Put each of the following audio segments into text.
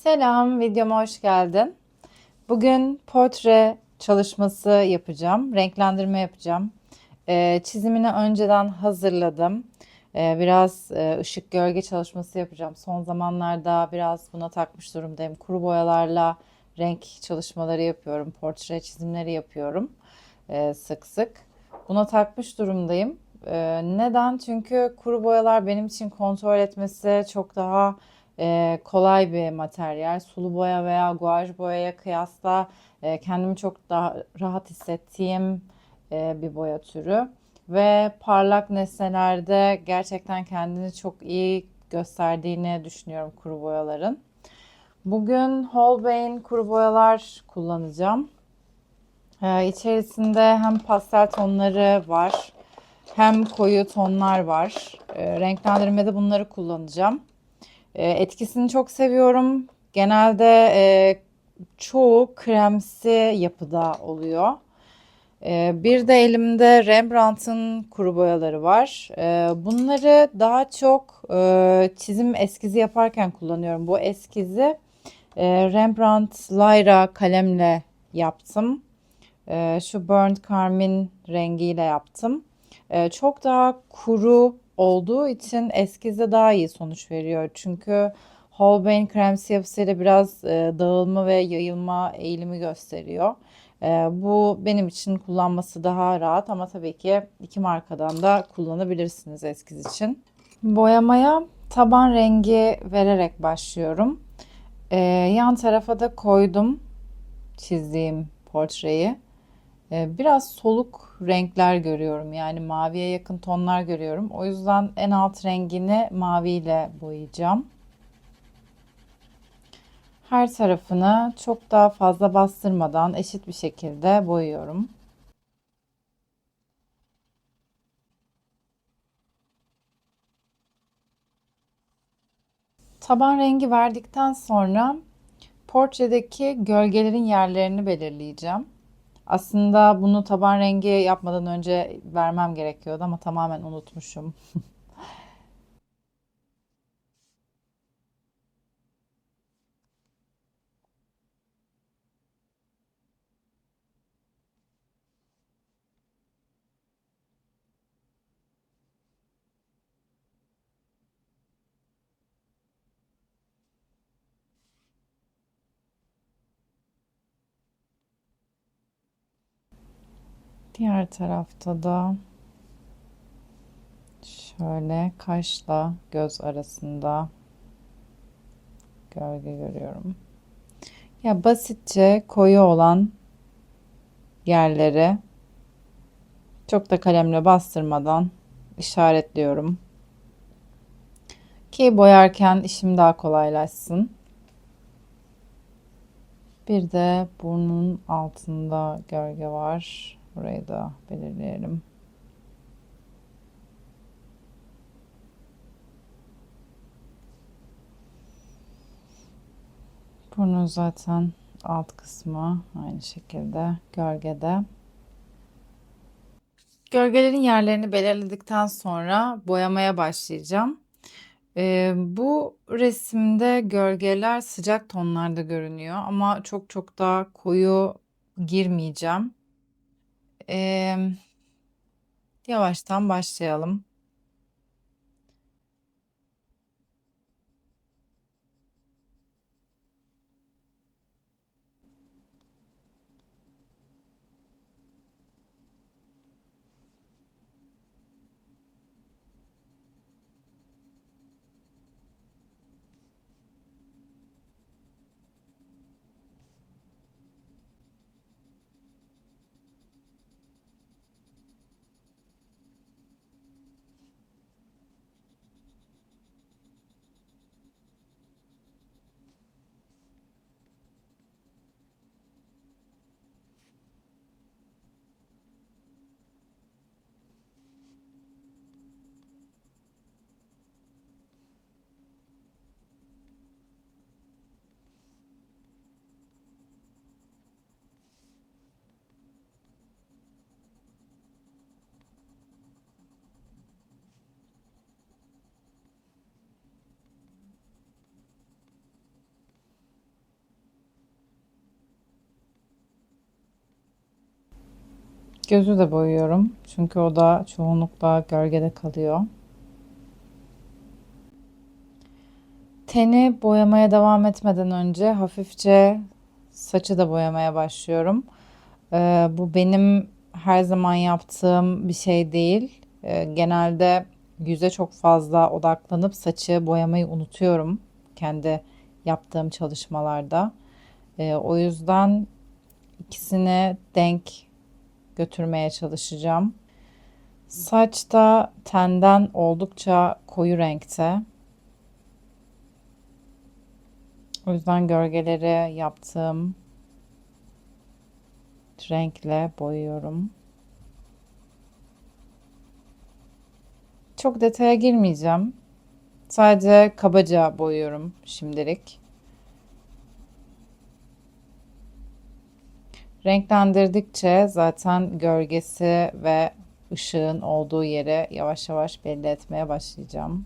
Selam, videoma hoş geldin. Bugün portre çalışması yapacağım, renklendirme yapacağım. Çizimini önceden hazırladım. Biraz ışık gölge çalışması yapacağım. Son zamanlarda biraz buna takmış durumdayım. Kuru boyalarla renk çalışmaları yapıyorum, portre çizimleri yapıyorum sık sık. Buna takmış durumdayım. Neden? Çünkü kuru boyalar benim için kontrol etmesi çok daha kolay bir materyal. Sulu boya veya guaj boyaya kıyasla kendimi çok daha rahat hissettiğim bir boya türü. Ve parlak nesnelerde gerçekten kendini çok iyi gösterdiğini düşünüyorum kuru boyaların. Bugün Holbein kuru boyalar kullanacağım. İçerisinde hem pastel tonları var, hem koyu tonlar var. Renklendirmede bunları kullanacağım. Etkisini çok seviyorum. Genelde çoğu kremsi yapıda oluyor. Bir de elimde Rembrandt'ın kuru boyaları var. Bunları daha çok çizim eskizi yaparken kullanıyorum. Bu eskizi Rembrandt Lyra kalemle yaptım. Şu Burnt Carmine rengiyle yaptım. Çok daha kuru olduğu için eskizde daha iyi sonuç veriyor. Çünkü Holbein kremsi yapısıyla biraz dağılma ve yayılma eğilimi gösteriyor. Bu benim için kullanması daha rahat ama tabii ki iki markadan da kullanabilirsiniz eskiz için. Boyamaya taban rengi vererek başlıyorum. Yan tarafa da koydum çizdiğim portreyi. Biraz soluk renkler görüyorum. Yani maviye yakın tonlar görüyorum. O yüzden en alt rengini maviyle boyayacağım. Her tarafını çok daha fazla bastırmadan eşit bir şekilde boyuyorum. Taban rengi verdikten sonra portredeki gölgelerin yerlerini belirleyeceğim. Aslında bunu taban rengi yapmadan önce vermem gerekiyordu ama tamamen unutmuşum. Diğer tarafta da şöyle kaşla göz arasında gölge görüyorum. Ya basitçe koyu olan yerleri çok da kalemle bastırmadan işaretliyorum. Ki boyarken işim daha kolaylaşsın. Bir de burnun altında gölge var. Burayı da belirleyelim. Burnun zaten alt kısmı aynı şekilde gölgede. Gölgelerin yerlerini belirledikten sonra boyamaya başlayacağım. Bu resimde gölgeler sıcak tonlarda görünüyor ama çok çok daha koyu girmeyeceğim. Ee, Yavaştan başlayalım. Gözü de boyuyorum. Çünkü o da çoğunlukla gölgede kalıyor. Teni boyamaya devam etmeden önce hafifçe saçı da boyamaya başlıyorum. Bu benim her zaman yaptığım bir şey değil. Genelde yüze çok fazla odaklanıp saçı boyamayı unutuyorum kendi yaptığım çalışmalarda. O yüzden ikisini denk götürmeye çalışacağım. Saç da tenden oldukça koyu renkte. O yüzden gölgeleri yaptığım renkle boyuyorum. Çok detaya girmeyeceğim. Sadece kabaca boyuyorum şimdilik. Renklendirdikçe zaten gölgesi ve ışığın olduğu yeri yavaş yavaş belli etmeye başlayacağım.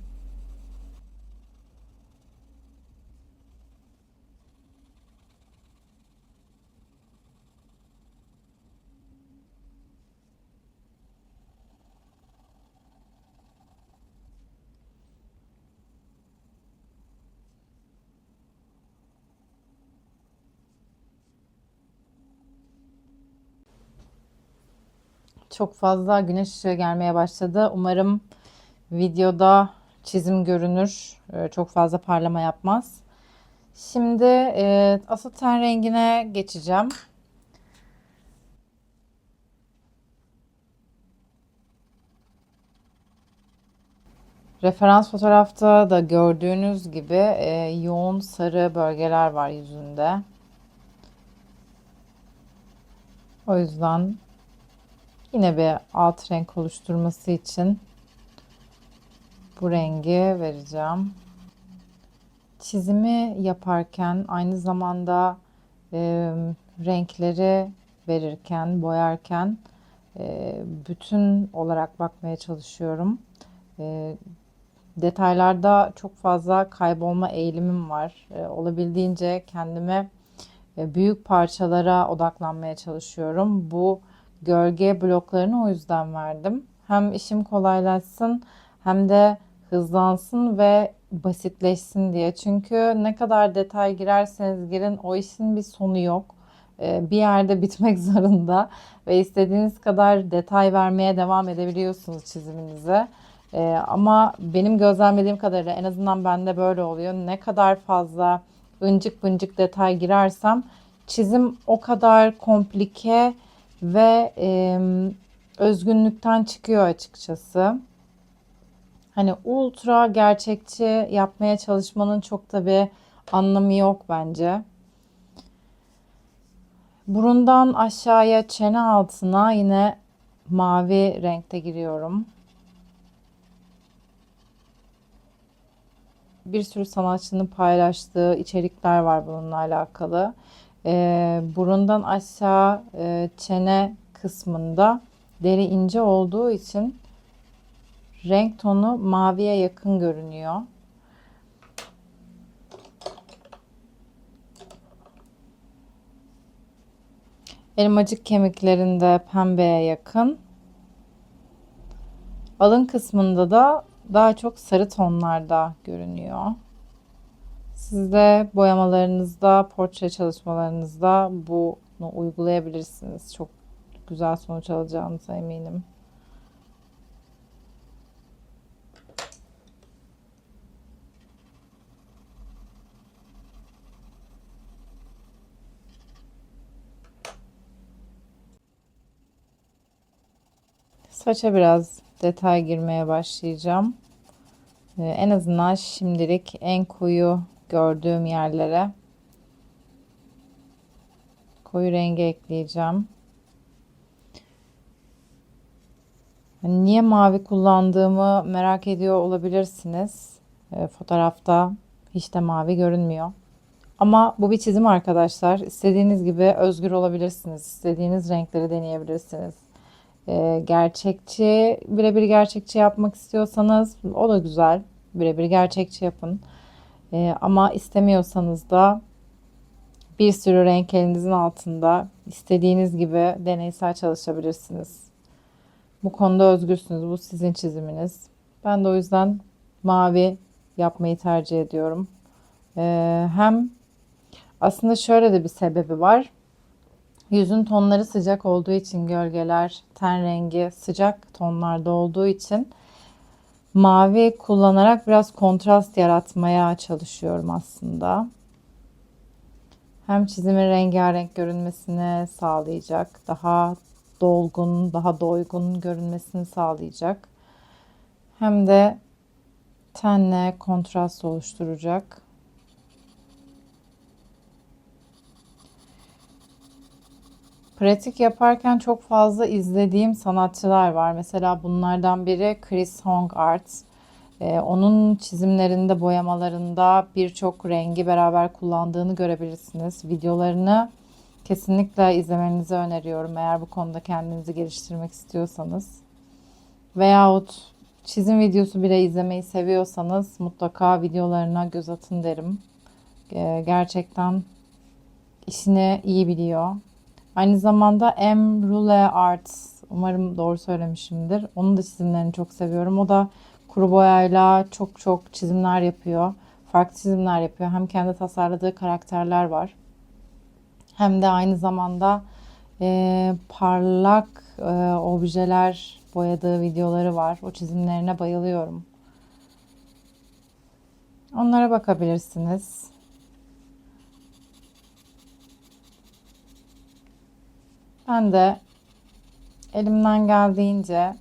Çok fazla güneş ışığı gelmeye başladı. Umarım videoda çizim görünür. Çok fazla parlama yapmaz. Şimdi asıl ten rengine geçeceğim. Referans fotoğrafta da gördüğünüz gibi yoğun sarı bölgeler var yüzünde. O yüzden yine bir alt renk oluşturması için bu rengi vereceğim. Çizimi yaparken aynı zamanda e, renkleri verirken, boyarken bütün olarak bakmaya çalışıyorum. E, Detaylarda çok fazla kaybolma eğilimim var. Olabildiğince kendime büyük parçalara odaklanmaya çalışıyorum. Bu gölge bloklarını o yüzden verdim. Hem işim kolaylaşsın hem de hızlansın ve basitleşsin diye. Çünkü ne kadar detay girerseniz girin o işin bir sonu yok. Bir yerde bitmek zorunda ve istediğiniz kadar detay vermeye devam edebiliyorsunuz çiziminize. Ama benim gözlemlediğim kadarıyla en azından bende böyle oluyor. Ne kadar fazla ıncık bıncık detay girersem çizim o kadar komplike ve özgünlükten çıkıyor açıkçası. Hani ultra gerçekçi yapmaya çalışmanın çok da bir anlamı yok bence. Burundan aşağıya çene altına yine mavi renkte giriyorum. Bir sürü sanatçının paylaştığı içerikler var bununla alakalı. Burundan aşağı çene kısmında deri ince olduğu için renk tonu maviye yakın görünüyor. Elmacık kemiklerinde pembeye yakın. Alın kısmında da daha çok sarı tonlarda görünüyor. Siz de boyamalarınızda, portre çalışmalarınızda bunu uygulayabilirsiniz. Çok güzel sonuç alacağınıza eminim. Saça biraz detay girmeye başlayacağım. En azından şimdilik en koyu gördüğüm yerlere koyu rengi ekleyeceğim. Hani niye mavi kullandığımı merak ediyor olabilirsiniz. Fotoğrafta hiç de mavi görünmüyor. Ama bu bir çizim arkadaşlar. İstediğiniz gibi özgür olabilirsiniz. İstediğiniz renkleri deneyebilirsiniz. Gerçekçi, birebir gerçekçi yapmak istiyorsanız o da güzel. Birebir gerçekçi yapın. Ama istemiyorsanız da Bir sürü renk elinizin altında. İstediğiniz gibi deneysel çalışabilirsiniz. Bu konuda özgürsünüz. Bu sizin çiziminiz. Ben de o yüzden mavi yapmayı tercih ediyorum. Hem aslında şöyle de bir sebebi var. Yüzün tonları sıcak olduğu için gölgeler, ten rengi sıcak tonlarda olduğu için mavi kullanarak biraz kontrast yaratmaya çalışıyorum aslında. Hem çizimin rengarenk görünmesini sağlayacak, daha dolgun, daha doygun görünmesini sağlayacak. Hem de tenle kontrast oluşturacak. Pratik yaparken çok fazla izlediğim sanatçılar var. Mesela bunlardan biri Chris Hong Art. Onun çizimlerinde, boyamalarında birçok rengi beraber kullandığını görebilirsiniz. Videolarını kesinlikle izlemenizi öneriyorum eğer bu konuda kendinizi geliştirmek istiyorsanız. Veyahut çizim videosu bile izlemeyi seviyorsanız mutlaka videolarına göz atın derim. Gerçekten işini iyi biliyor. Aynı zamanda Emrule Arts, umarım doğru söylemişimdir. Onun da çizimlerini çok seviyorum. O da kuru boyayla çok çok çizimler yapıyor. Farklı çizimler yapıyor. Hem kendi tasarladığı karakterler var. Hem de aynı zamanda parlak objeler boyadığı videoları var. O çizimlerine bayılıyorum. Onlara bakabilirsiniz. Ben de elimden geldiğince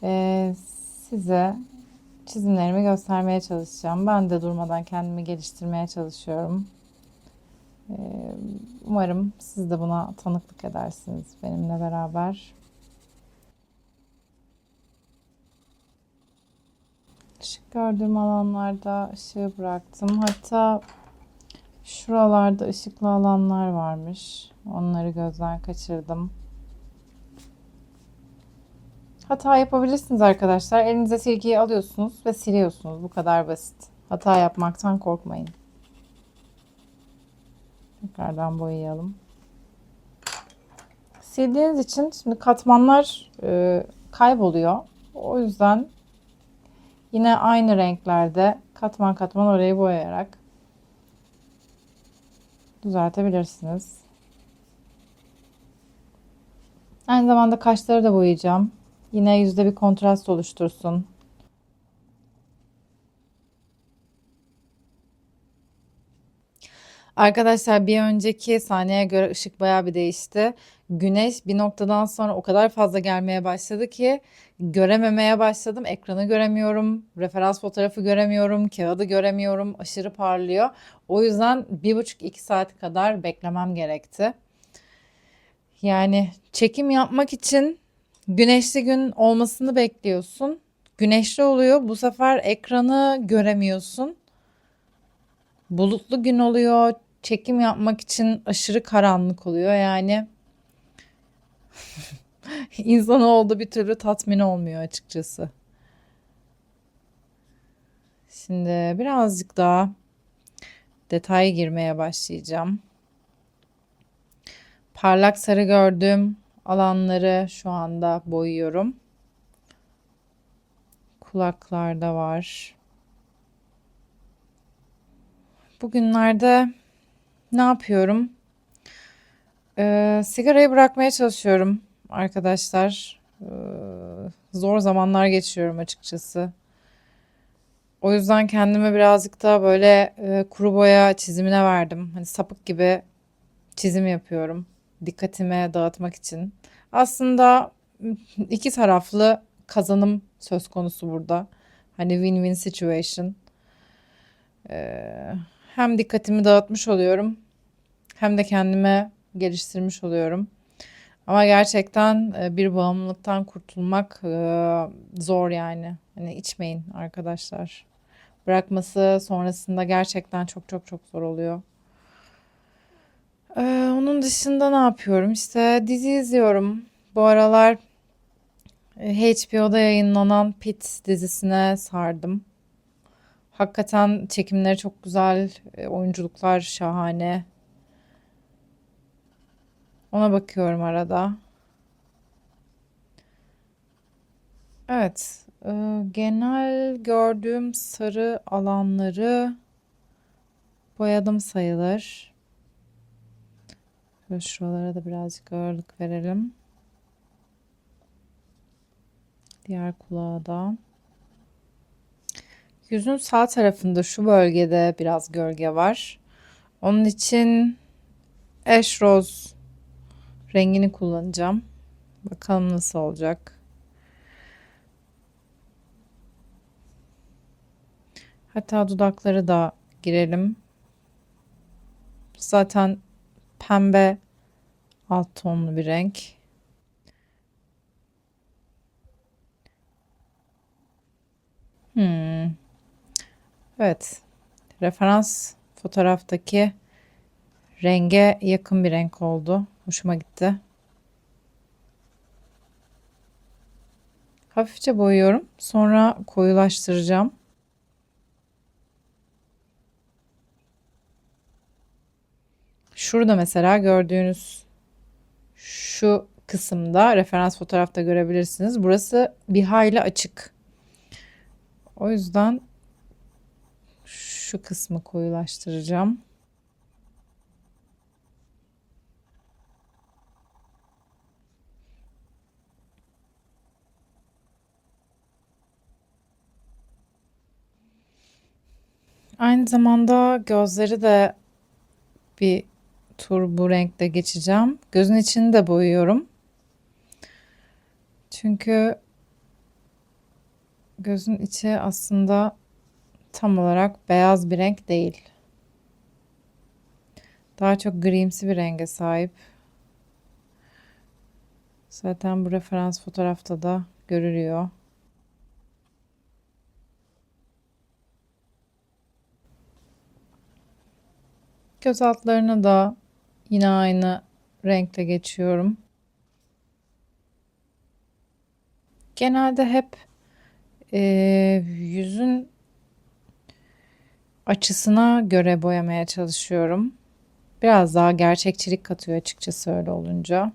e, size çizimlerimi göstermeye çalışacağım. Ben de durmadan kendimi geliştirmeye çalışıyorum. Umarım siz de buna tanıklık edersiniz benimle beraber. Işık gördüğüm alanlarda ışığı bıraktım. Hatta şuralarda ışıklı alanlar varmış. Onları gözden kaçırdım. Hata yapabilirsiniz arkadaşlar. Elinize silgiyi alıyorsunuz ve siliyorsunuz. Bu kadar basit. Hata yapmaktan korkmayın. Tekrardan boyayalım. Sildiğiniz için şimdi katmanlar kayboluyor. O yüzden yine aynı renklerde katman katman orayı boyayarak düzeltebilirsiniz. Aynı zamanda kaşları da boyayacağım. Yine yüzde bir kontrast oluştursun. Arkadaşlar bir önceki sahneye göre ışık bayağı bir değişti. Güneş bir noktadan sonra o kadar fazla gelmeye başladı ki görememeye başladım. Ekranı göremiyorum, referans fotoğrafı göremiyorum, kağıdı göremiyorum. Aşırı parlıyor. O yüzden 1,5-2 saat kadar beklemem gerekti. Yani çekim yapmak için güneşli gün olmasını bekliyorsun. Güneşli oluyor. Bu sefer ekranı göremiyorsun. Bulutlu gün oluyor. Çekim yapmak için aşırı karanlık oluyor. Yani insanoğlu bir türlü tatmin olmuyor açıkçası. Şimdi birazcık daha detaya girmeye başlayacağım. Parlak sarı gördüğüm alanları şu anda boyuyorum. Kulaklarda var. Bugünlerde ne yapıyorum? Sigarayı bırakmaya çalışıyorum arkadaşlar. Zor zamanlar geçiyorum açıkçası. O yüzden kendime birazcık da böyle kuru boya çizimine verdim. Hani sapık gibi çizim yapıyorum. Dikkatimi dağıtmak için. Aslında iki taraflı kazanım söz konusu burada. Hani win-win situation. Ee, Hem dikkatimi dağıtmış oluyorum, hem de kendime geliştirmiş oluyorum. Ama gerçekten bir bağımlılıktan kurtulmak zor yani. Hani içmeyin arkadaşlar. Bırakması sonrasında gerçekten çok çok çok zor oluyor. Onun dışında ne yapıyorum? İşte dizi izliyorum. Bu aralar HBO'da yayınlanan Pitt dizisine sardım. Hakikaten çekimleri çok güzel, oyunculuklar şahane. Ona bakıyorum arada. Evet, genel gördüğüm sarı alanları boyadım sayılır. Şöyle şuralara da birazcık ağırlık verelim. Diğer kulağa da. Yüzün sağ tarafında şu bölgede biraz gölge var. Onun için Ash Rose rengini kullanacağım. Bakalım nasıl olacak. Hatta dudakları da girelim. Zaten pembe alt tonlu bir renk. Hmm, evet. Referans fotoğraftaki renge yakın bir renk oldu. Hoşuma gitti. Hafifçe boyuyorum. Sonra koyulaştıracağım. Şurada mesela gördüğünüz şu kısımda referans fotoğrafta görebilirsiniz. Burası bir hayli açık. O yüzden şu kısmı koyulaştıracağım. Aynı zamanda gözleri de bir tur bu renkte geçeceğim. Gözün içini de boyuyorum. Çünkü gözün içi aslında tam olarak beyaz bir renk değil. Daha çok grimsi bir renge sahip. Zaten bu referans fotoğrafta da görülüyor. Göz altlarına da yine aynı renkte geçiyorum. Genelde hep yüzün açısına göre boyamaya çalışıyorum. Biraz daha gerçekçilik katıyor açıkçası öyle olunca.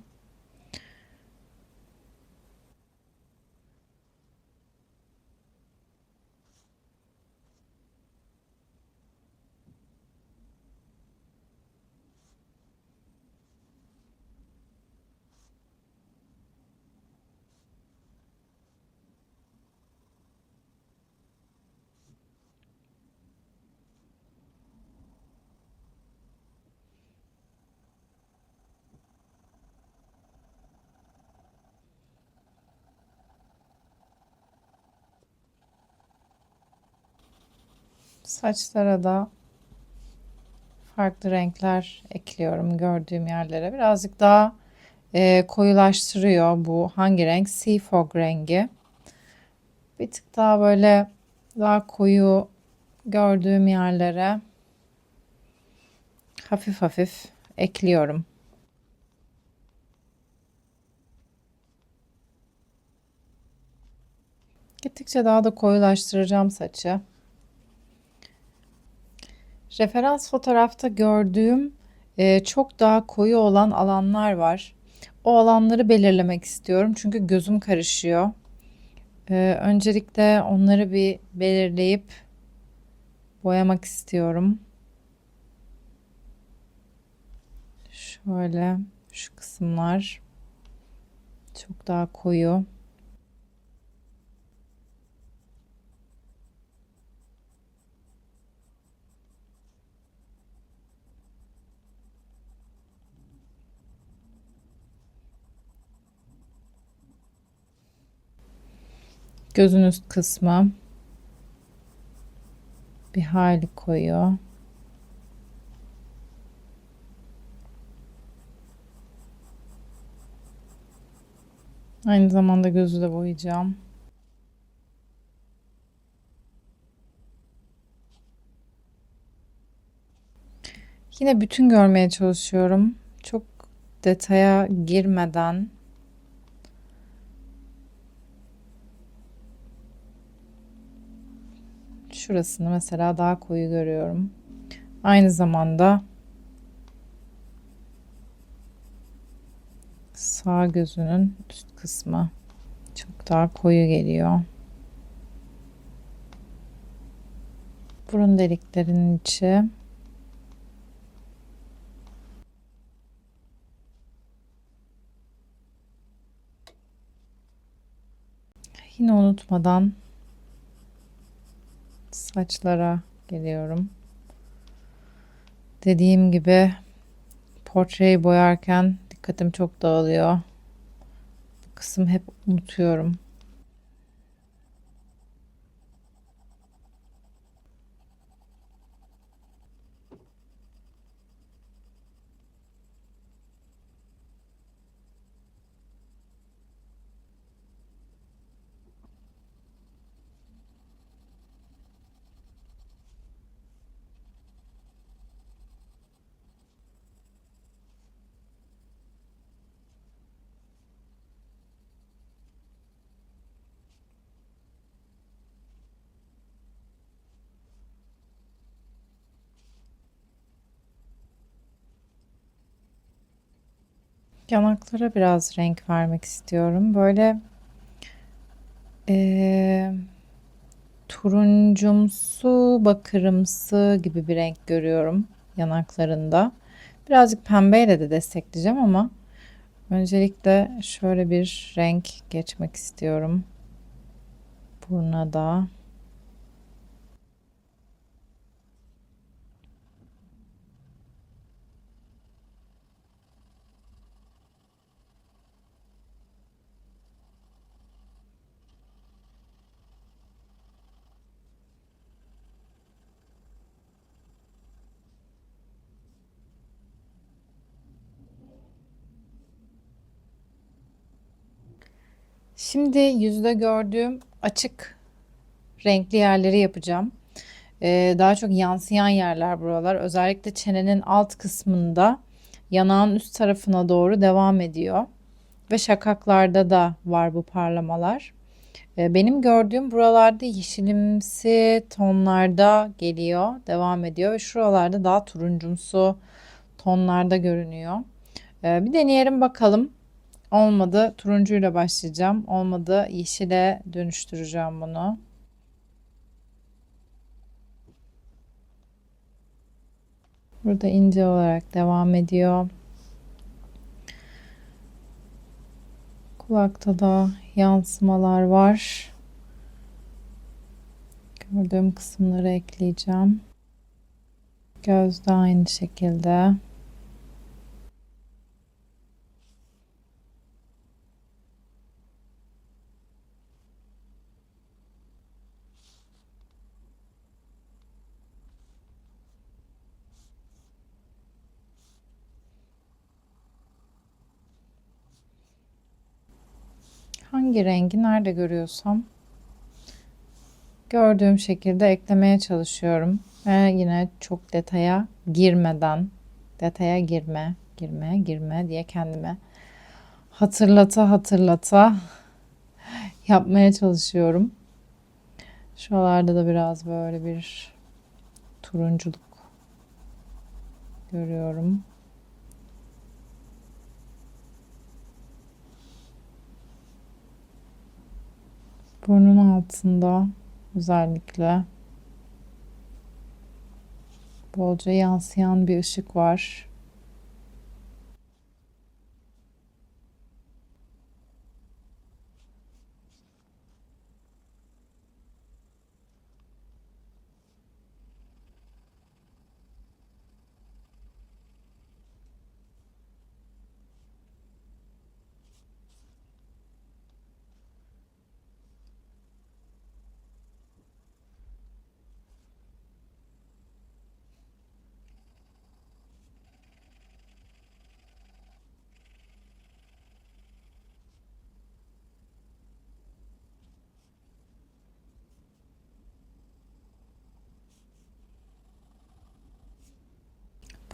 Saçlara da farklı renkler ekliyorum gördüğüm yerlere. Birazcık daha koyulaştırıyor bu hangi renk? Sea Fog rengi. Bir tık daha böyle daha koyu gördüğüm yerlere hafif hafif ekliyorum. Gittikçe daha da koyulaştıracağım saçı. Referans fotoğrafta gördüğüm çok daha koyu olan alanlar var. O alanları belirlemek istiyorum çünkü gözüm karışıyor. Öncelikle onları bir belirleyip boyamak istiyorum. Şöyle şu kısımlar çok daha koyu. Gözün üst kısmı bir hayli koyu. Aynı zamanda gözü de boyayacağım. Yine bütün görmeye çalışıyorum. Çok detaya girmeden. şurasını mesela daha koyu görüyorum. Aynı zamanda sağ gözünün üst kısmı çok daha koyu geliyor. Burun deliklerinin içi. Yine unutmadan saçlara geliyorum. Dediğim gibi portreyi boyarken dikkatim çok dağılıyor. Bu kısım hep unutuyorum. Yanaklara biraz renk vermek istiyorum. Böyle eee, turuncumsu, bakırımsı gibi bir renk görüyorum yanaklarında. Birazcık pembeyle de destekleyeceğim ama öncelikle şöyle bir renk geçmek istiyorum. Buruna da. Şimdi yüzde gördüğüm açık renkli yerleri yapacağım. Daha çok yansıyan yerler buralar. Özellikle çenenin alt kısmında yanağın üst tarafına doğru devam ediyor. Ve şakaklarda da var bu parlamalar. Benim gördüğüm buralarda yeşilimsi tonlarda geliyor, devam ediyor ve şuralarda daha turuncumsu tonlarda görünüyor. Bir deneyelim bakalım. Olmadı turuncuyla başlayacağım. Olmadı yeşile dönüştüreceğim bunu. Burada ince olarak devam ediyor. Kulakta da yansımalar var. Gördüğüm kısımları ekleyeceğim. Gözde aynı şekilde. Hangi rengi nerede görüyorsam gördüğüm şekilde eklemeye çalışıyorum. Ve yine çok detaya girmeden, detaya girme diye kendime hatırlata yapmaya çalışıyorum. Şuralarda da biraz böyle bir turunculuk görüyorum. Burnun altında özellikle bolca yansıyan bir ışık var.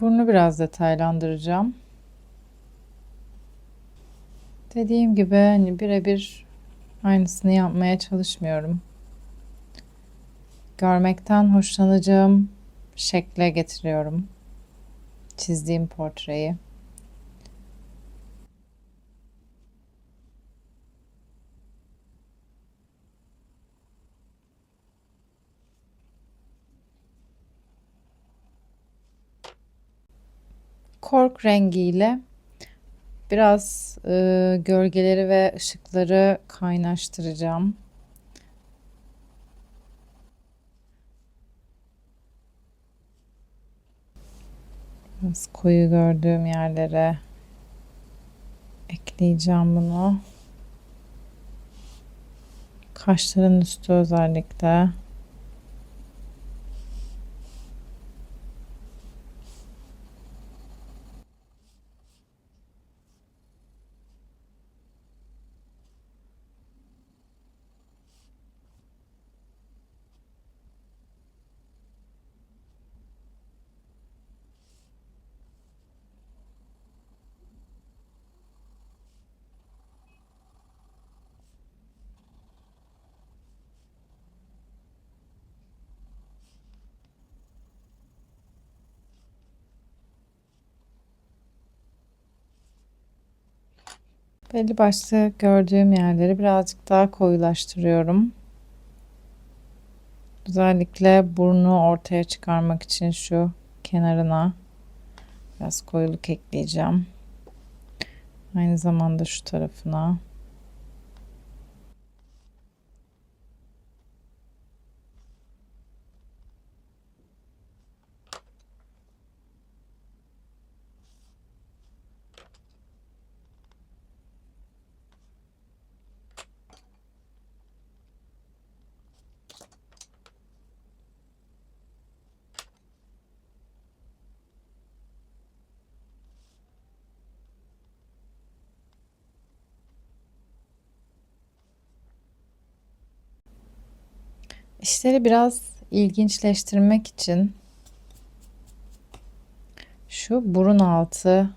Burnu biraz detaylandıracağım. Dediğim gibi hani birebir aynısını yapmaya çalışmıyorum. görmekten hoşlanacağım şekle getiriyorum çizdiğim portreyi. Kork rengiyle biraz gölgeleri ve ışıkları kaynaştıracağım. Biraz koyu gördüğüm yerlere ekleyeceğim bunu. Kaşların üstü özellikle. Belli başlı gördüğüm yerleri birazcık daha koyulaştırıyorum. Özellikle burnu ortaya çıkarmak için şu kenarına biraz koyuluk ekleyeceğim. Aynı zamanda şu tarafına. İşleri biraz ilginçleştirmek için şu burun altı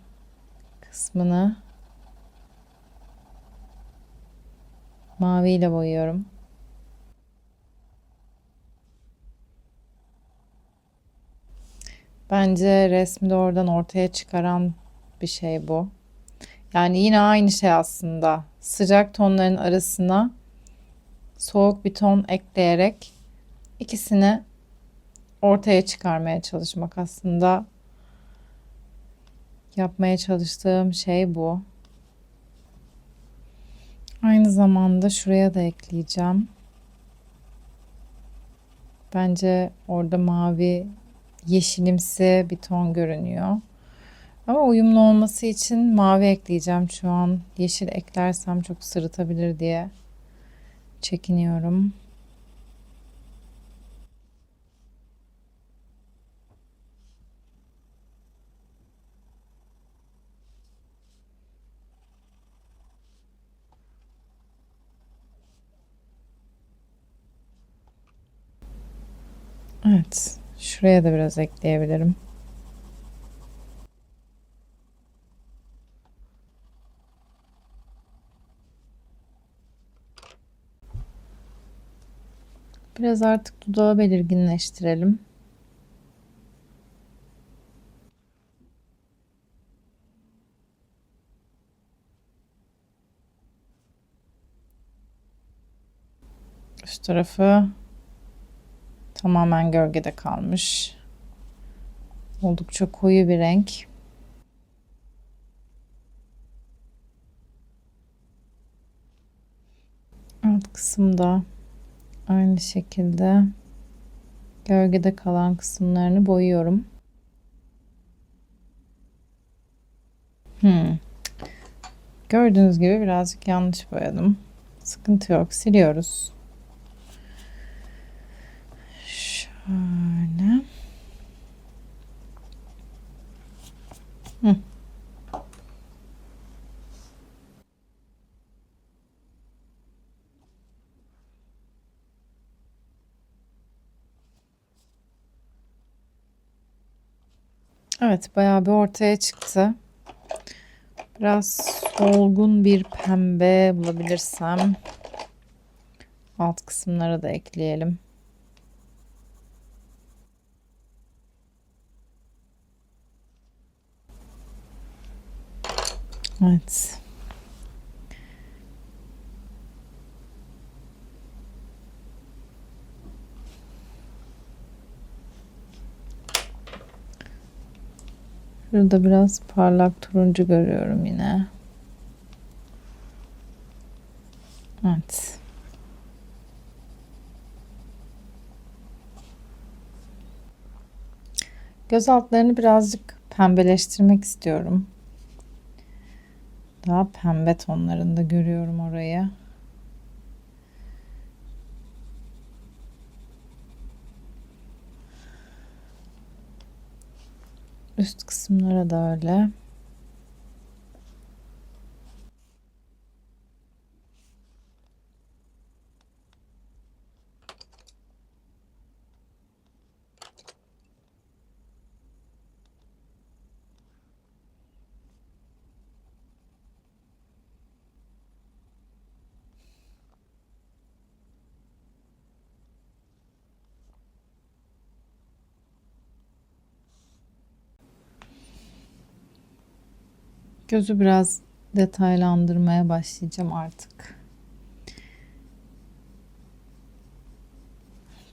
kısmını maviyle boyuyorum. Bence resmi de oradan ortaya çıkaran bir şey bu. Yani yine aynı şey aslında. Sıcak tonların arasına soğuk bir ton ekleyerek ikisini ortaya çıkarmaya çalışmak aslında yapmaya çalıştığım şey bu. Aynı zamanda şuraya da ekleyeceğim. Bence orada mavi, yeşilimsi bir ton görünüyor. Ama uyumlu olması için mavi ekleyeceğim şu an. Yeşil eklersem çok sırıtabilir diye çekiniyorum. Evet, şuraya da biraz ekleyebilirim. Biraz artık dudağı belirginleştirelim. Üst tarafı tamamen gölgede kalmış. Oldukça koyu bir renk. Alt kısımda aynı şekilde gölgede kalan kısımlarını boyuyorum. Gördüğünüz gibi birazcık yanlış boyadım. Sıkıntı yok, siliyoruz. Şöyle. Hı. Evet, bayağı bir ortaya çıktı. Biraz solgun bir pembe bulabilirsem alt kısımlara da ekleyelim. Evet. Şurada biraz parlak turuncu görüyorum yine. Evet. Göz altlarını birazcık pembeleştirmek istiyorum. Daha pembe tonlarında görüyorum orayı. Üst kısımlara da öyle. Gözü biraz detaylandırmaya başlayacağım artık.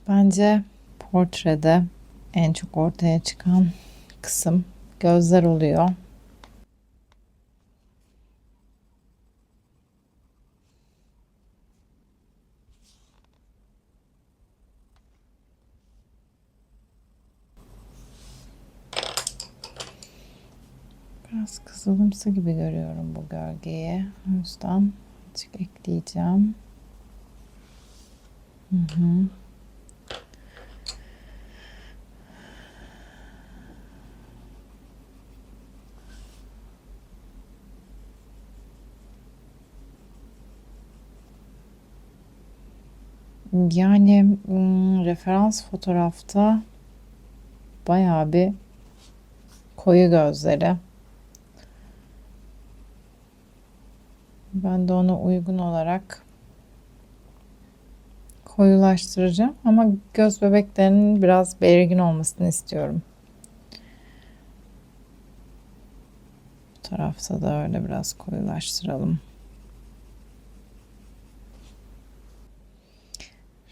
Bence portrede en çok ortaya çıkan kısım gözler oluyor. Biraz kızılımsı gibi görüyorum bu gölgeyi. O yüzden azıcık ekleyeceğim. Hı hı. Yani referans fotoğrafta bayağı bir koyu gözleri. Ben de ona uygun olarak koyulaştıracağım ama göz bebeklerinin biraz belirgin olmasını istiyorum. Bu tarafta da öyle biraz koyulaştıralım.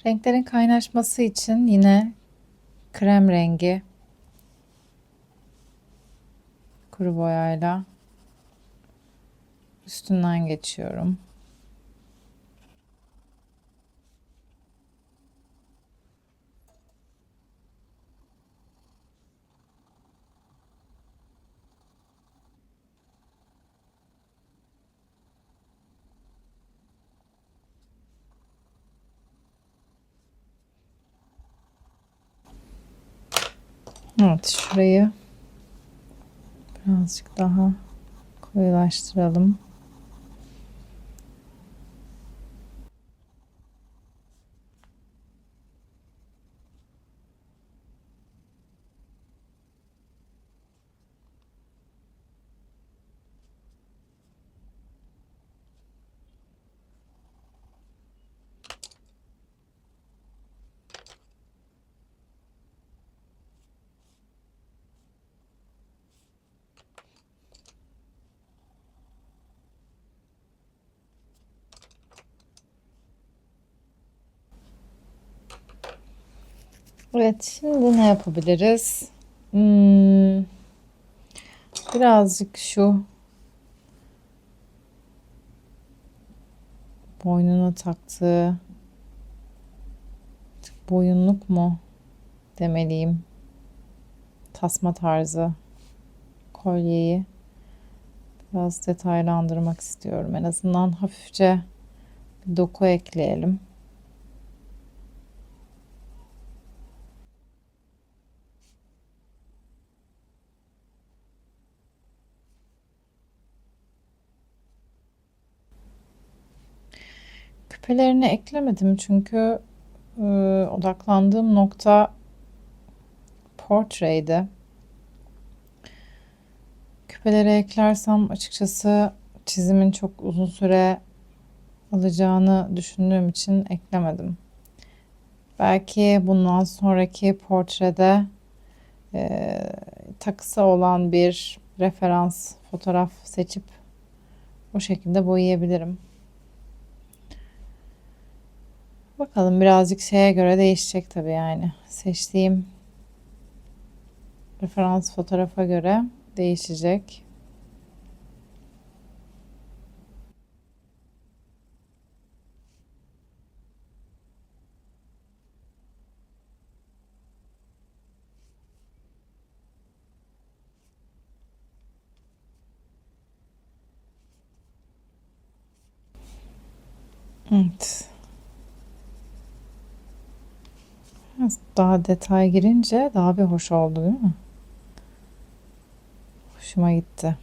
Renklerin kaynaşması için yine krem rengi kuru boyayla üstünden geçiyorum. Evet, şurayı birazcık daha koyulaştıralım. Evet, şimdi ne yapabiliriz? Birazcık şu boynuna taktığı boyunluk mu demeliyim, tasma tarzı kolyeyi biraz detaylandırmak istiyorum. En azından hafifçe bir doku ekleyelim. Küpelerini eklemedim çünkü odaklandığım nokta portreydi. Küpeleri eklersem açıkçası çizimin çok uzun süre alacağını düşündüğüm için eklemedim. Belki bundan sonraki portrede takısı olan bir referans fotoğraf seçip O şekilde boyayabilirim. Bakalım birazcık şeye göre değişecek tabii yani. Seçtiğim referans fotoğrafa göre değişecek. Evet. Biraz daha detay girince daha bir hoş oldu değil mi? Hoşuma gitti.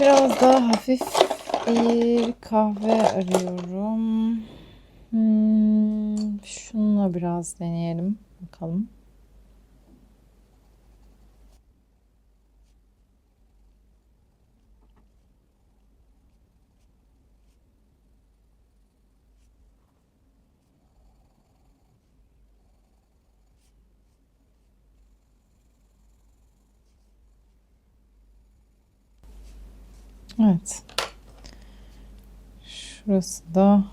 Biraz daha hafif bir kahve arıyorum. Şununla biraz deneyelim. Bakalım. Evet. Şurası da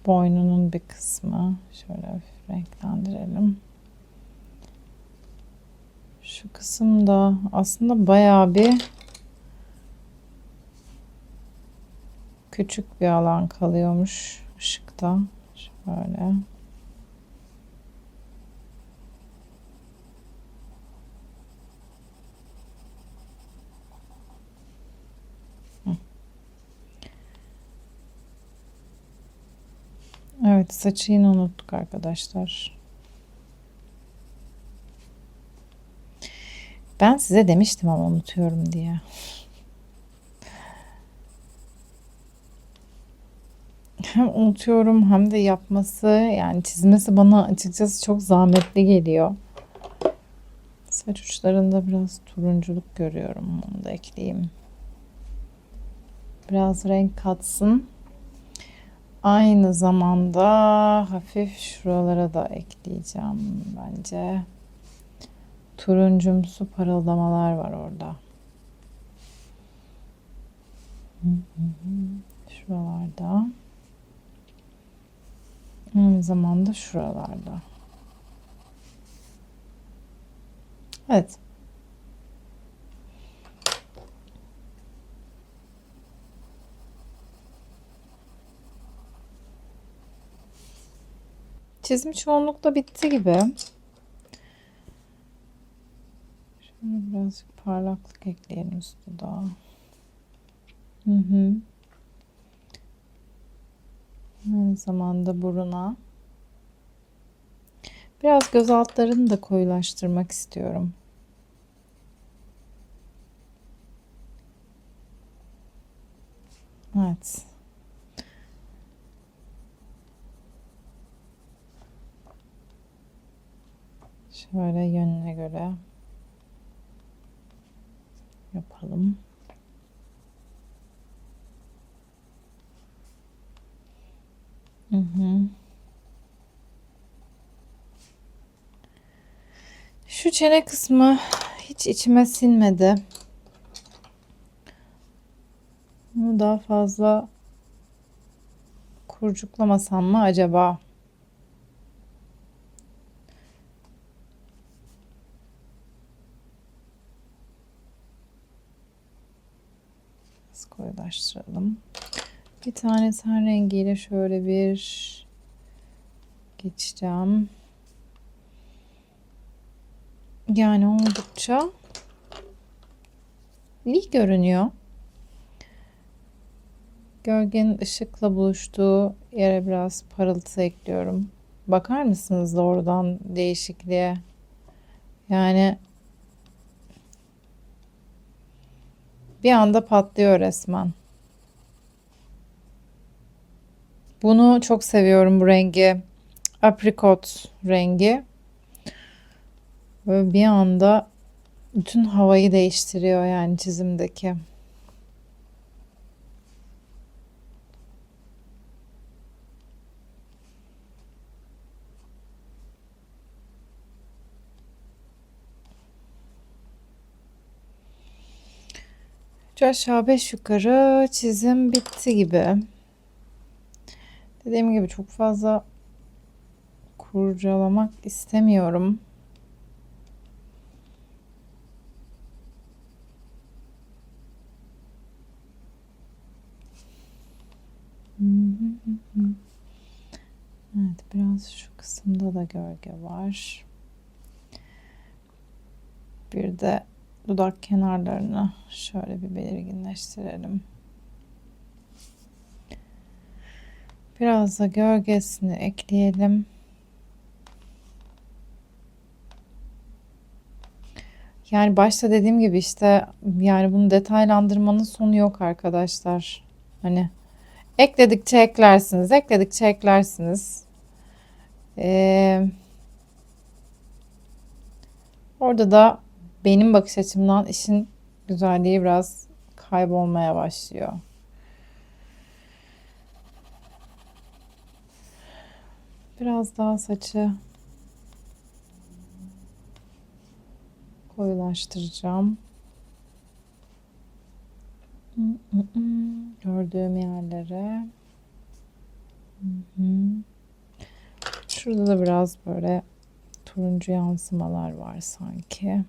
boynunun bir kısmı. Şöyle hafif renklendirelim. Şu kısımda aslında bayağı bir küçük bir alan kalıyormuş ışıkta. Şöyle. Evet, saçı yine unuttuk arkadaşlar. Ben size demiştim ama unutuyorum diye. Hem unutuyorum hem de yapması yani çizmesi bana açıkçası çok zahmetli geliyor. Saç uçlarında biraz turunculuk görüyorum. Onu da ekleyeyim. Biraz renk katsın. Aynı zamanda hafif şuralara da ekleyeceğim bence. Turuncumsu parıldamalar var orada. Şuralarda. Aynı zamanda şuralarda. Evet. Çizim çoğunlukla bitti gibi. Şöyle birazcık parlaklık ekleyelim üstü daha. Hı hı. Aynı zamanda buruna. Biraz göz altlarını da koyulaştırmak istiyorum. Evet. Şöyle yönüne göre yapalım. Hı hı. Şu çene kısmı hiç içime sinmedi. Bunu daha fazla kurcuklamasam mı acaba? Biraz koyulaştıralım. Bir tane ten rengiyle şöyle bir geçeceğim. Yani oldukça iyi görünüyor. Gölgenin ışıkla buluştuğu yere biraz parıltı ekliyorum. Bakar mısınız doğrudan değişikliğe? Yani bir anda patlıyor resmen. Bunu çok seviyorum, bu rengi. Aprikot rengi. Böyle bir anda bütün havayı değiştiriyor yani çizimdeki. Üç aşağı beş yukarı çizim bitti gibi. Dediğim gibi çok fazla kurcalamak istemiyorum. Evet, biraz şu kısımda da gölge var. Bir de dudak kenarlarını şöyle bir belirginleştirelim. Biraz da gölgesini ekleyelim. Yani başta dediğim gibi işte, yani bunu detaylandırmanın sonu yok arkadaşlar. Hani ekledikçe eklersiniz, ekledikçe eklersiniz. Orada da benim bakış açımdan işin güzelliği biraz kaybolmaya başlıyor. Biraz daha saçı koyulaştıracağım. Gördüğüm yerlere. Şurada da biraz böyle turuncu yansımalar var sanki.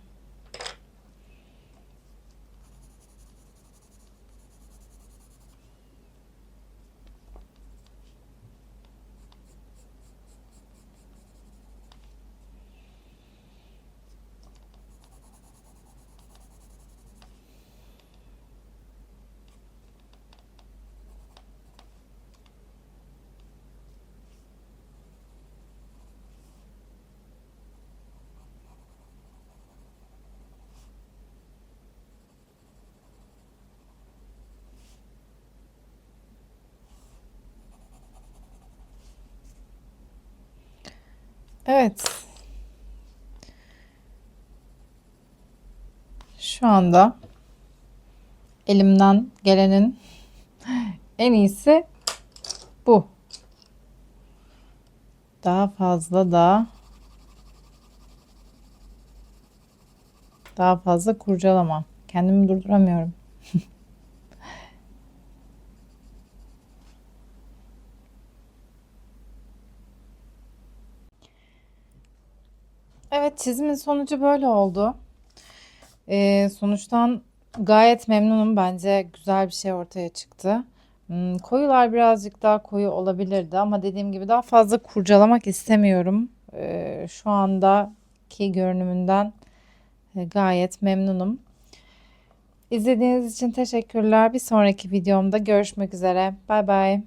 Evet. Şu anda elimden gelenin en iyisi bu. Daha fazla kurcalamam. Kendimi durduramıyorum. Evet, çizimin sonucu böyle oldu. Sonuçtan gayet memnunum. Bence güzel bir şey ortaya çıktı. Koyular birazcık daha koyu olabilirdi ama dediğim gibi daha fazla kurcalamak istemiyorum. Şu andaki görünümünden gayet memnunum. İzlediğiniz için teşekkürler. Bir sonraki videomda görüşmek üzere. Bay bay.